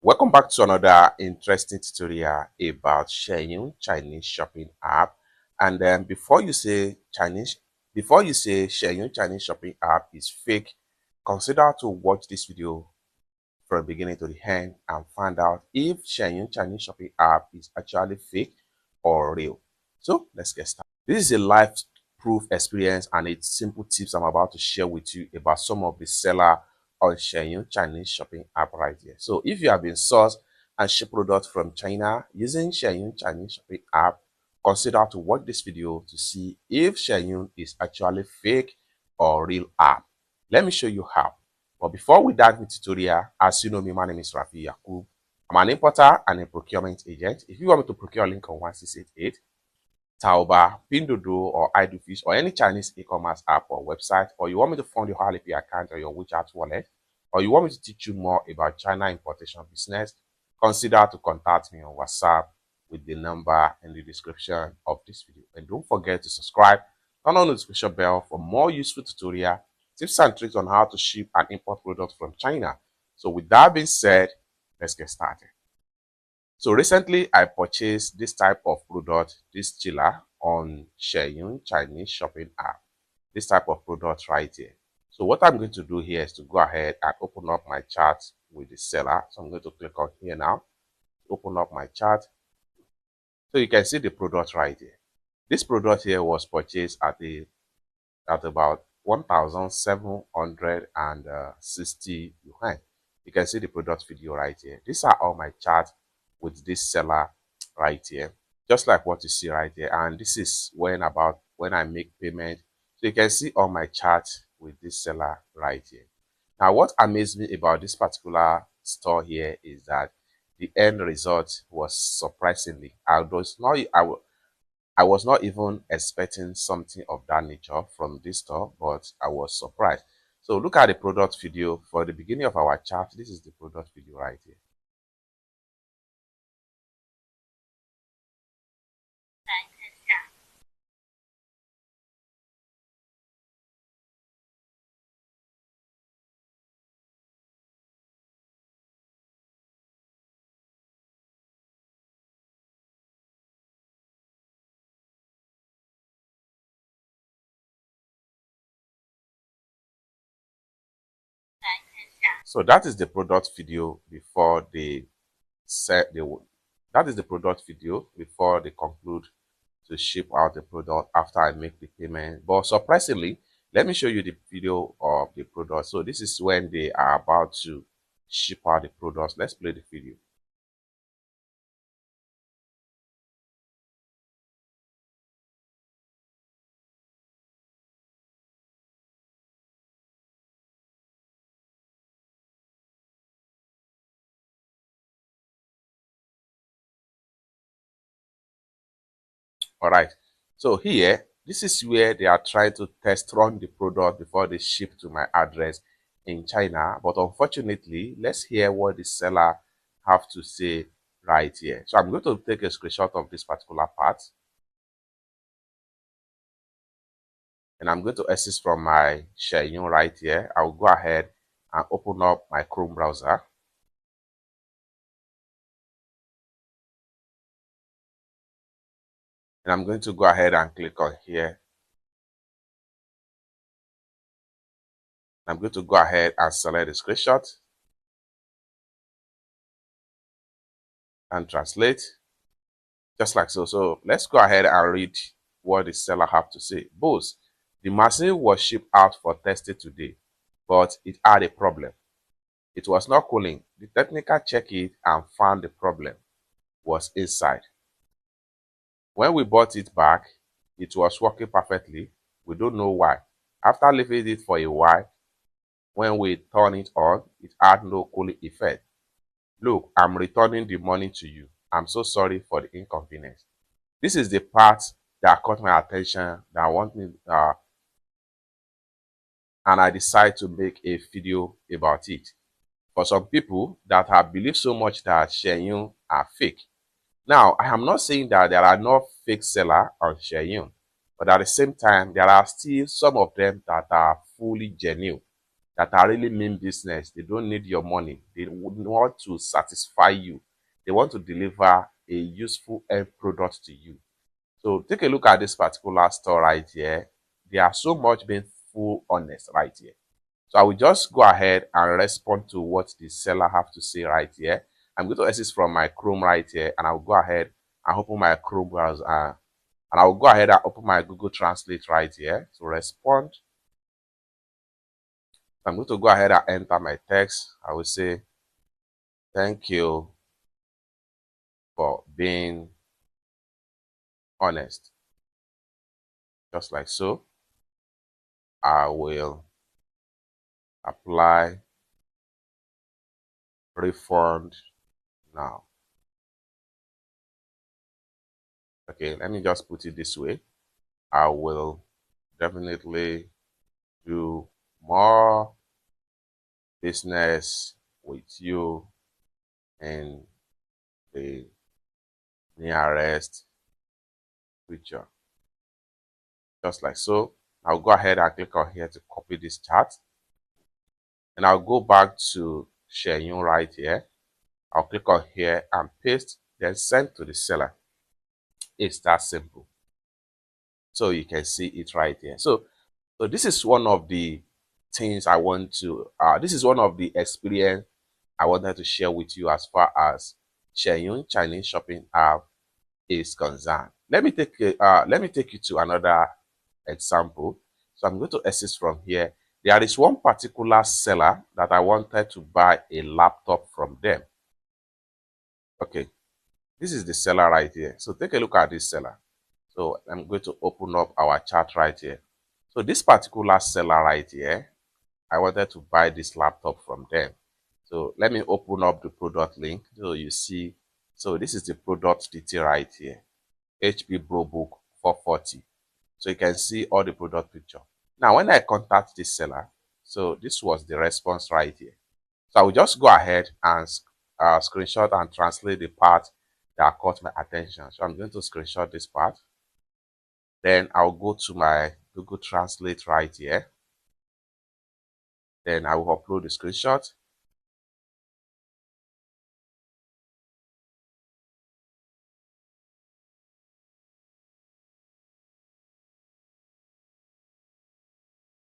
Welcome back to another interesting tutorial about Xianyu Chinese shopping app. And then before you say Xianyu Chinese shopping app is fake, consider to watch this video from beginning to the end and find out if Xianyu Chinese shopping app is actually fake or real. So let's get started. This is a live proof experience and it's simple tips I'm about to share with you about some of the seller on Xianyu Chinese shopping app right here. So if you have been sourced and ship products from China using Xianyu Chinese shopping app, consider to watch this video to see if Xianyu is actually fake or real app. Let me show you how. But before we dive into tutorial, as you know me, my name is Rafi Yakub. I'm an importer and a procurement agent. If you want me to procure a link on 1688, Taoba, Pinduoduo, or iDoFish, or any Chinese e-commerce app or website, or you want me to fund your Alipay account or your WeChat wallet, or you want me to teach you more about China importation business, consider to contact me on WhatsApp with the number in the description of this video. And don't forget to subscribe, turn on the notification bell for more useful tutorial, tips and tricks on how to ship and import products from China. So with that being said, let's get started. So recently, I purchased this type of product, this chiller, on Xianyu Chinese shopping app. This type of product right here. So what I'm going to do here is to go ahead and open up my chart with the seller. So I'm going to click on here now, open up my chart. So you can see the product right here. This product here was purchased at about 1,760 yuan. You can see the product video right here. These are all my charts with this seller right here, just like what you see right here. And this is when I make payment. So you can see all my charts with this seller right here. Now, what amazed me about this particular store here is that the end result was surprisingly. I was not even expecting something of that nature from this store, but I was surprised. So look at the product video for the beginning of our chart. This is the product video right here. So that is the product video before they that is the product video before they conclude to ship out the product after I make the payment. But surprisingly, let me show you the video of the product. So this is when they are about to ship out the products. Let's play the video. All right. So here, this is where they are trying to test run the product before they ship to my address in China. But unfortunately, let's hear what the seller have to say right here. So I'm going to take a screenshot of this particular part. And I'm going to access from my Xianyu right here. I'll go ahead and open up my Chrome browser. And I'm going to go ahead and click on here. I'm going to go ahead and select the screenshot and translate, just like so. So let's go ahead and read what the seller have to say. Both, the machine was shipped out for testing today, but it had a problem. It was not cooling. The technical checked it and found the problem was inside. When we bought it back, it was working perfectly. We don't know why. After leaving it for a while, when we turn it on, it had no cooling effect. Look, I'm returning the money to you. I'm so sorry for the inconvenience. This is the part that caught my attention, that I want me, and I decided to make a video about it. For some people that have believed so much that Xianyu are fake. Now, I am not saying that there are no fake sellers on Xianyu, but at the same time, there are still some of them that are fully genuine. that are really mean business. They don't need your money. They want to satisfy you. They want to deliver a useful end product to you. So take a look at this particular store right here. They are so much being full honest right here. So I will just go ahead and respond to what the seller have to say right here. I'm going to exit from my Chrome right here, and I'll go ahead and open my Chrome browser, and I'll go ahead and open my Google Translate right here to respond. I'm going to go ahead and enter my text. I will say, thank you for being honest. Just like so. I will apply refund now. Okay, let me just put it this way. I will definitely do more business with you in the nearest future. Just like so. I'll go ahead and click on here to copy this chart. And I'll go back to Xianyu right here. I'll click on here and paste, then send to the seller. It's that simple. So you can see it right here. So this is one of the things I want to, this is one of the experience I wanted to share with you as far as Xianyu Chinese shopping app is concerned. Let me take you to another example. So I'm going to assist from here. There is one particular seller that I wanted to buy a laptop from them. Okay, this is the seller right here. So take a look at this seller. So I'm going to open up our chart right here. So this particular seller right here, I wanted to buy this laptop from them. So let me open up the product link so you see. So this is the product detail right here. HP ProBook 440. So you can see all the product picture. Now, when I contact this seller, so this was the response right here. So I will just go ahead and screenshot and translate the part that caught my attention. So I'm going to screenshot this part. Then I'll go to my Google Translate right here. Then I will upload the screenshot.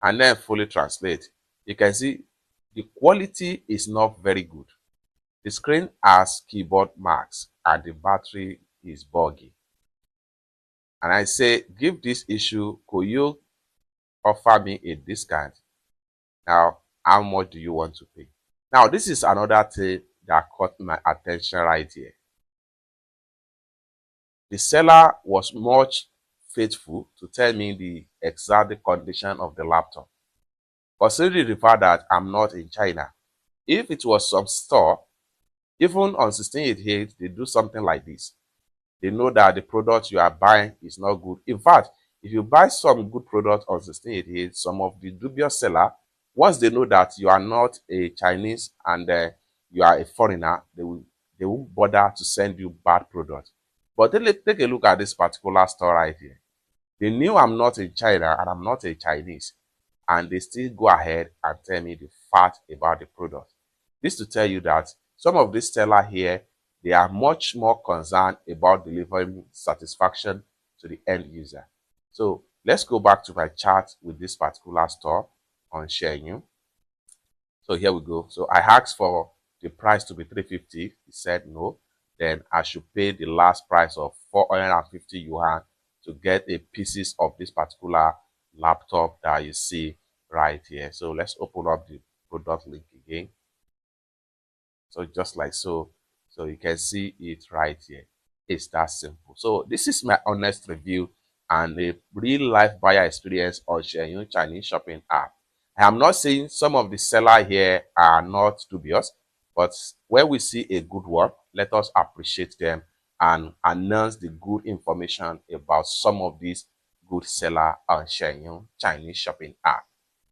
And then fully translate. You can see the quality is not very good. The screen has keyboard marks and the battery is buggy. And I say, give this issue, could you offer me a discount? Now, how much do you want to pay? Now, this is another thing that caught my attention right here. The seller was much faithful to tell me the exact condition of the laptop. Considering the fact that I'm not in China, if it was some store, even on 1688, they do something like this. They know that the product you are buying is not good. In fact, if you buy some good product on 1688, some of the dubious seller, once they know that you are not a Chinese and you are a foreigner, they won't bother to send you bad product. But take a look at this particular store right here. They knew I'm not in China and I'm not a Chinese, and they still go ahead and tell me the fact about the product. This to tell you that some of these sellers here, they are much more concerned about delivering satisfaction to the end user. So let's go back to my chart with this particular store on Xianyu. So here we go. So I asked for the price to be 350. He said no. Then I should pay the last price of 450 yuan to get a pieces of this particular laptop that you see right here. So let's open up the product link again. So just like so, so you can see it right here. It's that simple. So this is my honest review and a real life buyer experience on Xianyu Chinese shopping app. I am not saying some of the sellers here are not dubious, but when we see a good work, let us appreciate them and announce the good information about some of these good sellers on Xianyu Chinese shopping app.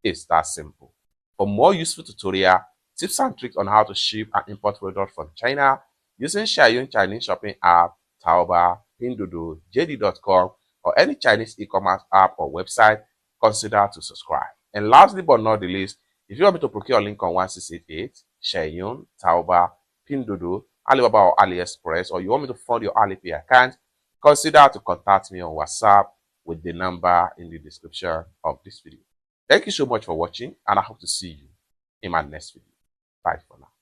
It's that simple. For more useful tutorial, tips and tricks on how to ship and import products from China using Xianyu Chinese shopping app, Taobao, Pinduoduo, JD.com, or any Chinese e-commerce app or website, consider to subscribe. And lastly but not the least, If you want me to procure a link on 1688, Xianyu, Taobao, Pinduoduo, Alibaba or AliExpress, or you want me to fund your Alipay account, consider to contact me on WhatsApp with the number in the description of this video. Thank you so much for watching, and I hope to see you in my next video. Bye for now.